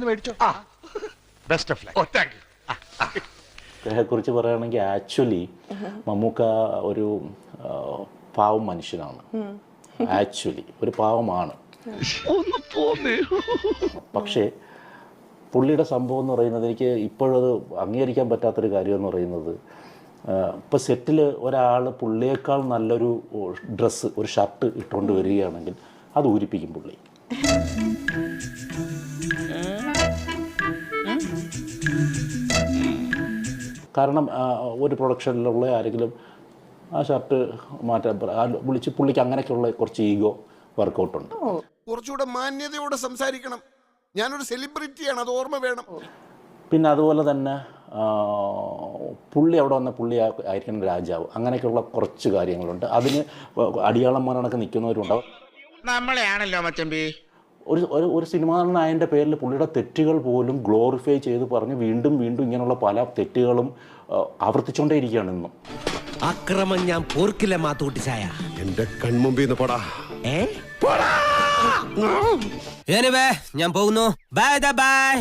മേടിച്ചോ. Best of luck. Thank you. അദ്ദേഹത്തെക്കുറിച്ച് പറയുകയാണെങ്കിൽ ആക്ച്വലി മമ്മൂക്ക ഒരു പാവം മനുഷ്യനാണ്. ആക്ച്വലി ഒരു പാവമാണ്. പക്ഷേ പുള്ളിയുടെ സംഭവം എന്ന് പറയുന്നത് എനിക്ക് ഇപ്പോഴത് അംഗീകരിക്കാൻ പറ്റാത്തൊരു കാര്യം എന്ന് പറയുന്നത്, ഇപ്പോൾ സെറ്റിൽ ഒരാൾ പുള്ളിയേക്കാൾ നല്ലൊരു ഡ്രസ്സ്, ഒരു ഷർട്ട് ഇട്ടുകൊണ്ട് വരികയാണെങ്കിൽ അത് ഊരിപ്പിക്കും പുള്ളി. കാരണം ഒരു പ്രൊഡക്ഷനിലുള്ള ആരെങ്കിലും ആ ഷർട്ട് മാറ്റാൻ വിളിച്ച് പുള്ളിക്ക് അങ്ങനെയൊക്കെയുള്ള കുറച്ച് ഈഗോ വർക്കൗട്ടുണ്ട്. കുറച്ചുകൂടെ മാന്യതയോടെ സംസാരിക്കണം. ഞാനൊരു സെലിബ്രിറ്റിയാണ്, അത് ഓർമ്മ വേണം. പിന്നെ അതുപോലെ തന്നെ പുള്ളി അവിടെ വന്ന പുള്ളി ആയിരിക്കണം രാജാവ്, അങ്ങനെയൊക്കെയുള്ള കുറച്ച് കാര്യങ്ങളുണ്ട്. അതിന് അടിയാളന്മാരണൊക്കെ നിൽക്കുന്നവരുണ്ടാവും. നമ്മളെയാണല്ലോ മച്ചമ്പി. ഒരു സിനിമാ നായൻ്റെ പേരിൽ പുള്ളിയുടെ തെറ്റുകൾ പോലും ഗ്ലോറിഫൈ ചെയ്ത് പറഞ്ഞ് വീണ്ടും വീണ്ടും ഇങ്ങനെയുള്ള പല തെറ്റുകളും ആവർത്തിച്ചുകൊണ്ടേയിരിക്കുകയാണ് ഇന്നും. അക്രമം ഞാൻ പോർക്കില്ല മാത്തൂട്ടി ചായ. എന്റെ കൺമുമ്പിൽ നിന്ന് പോടാ. ഞാൻ പോകുന്നു. Bye bye.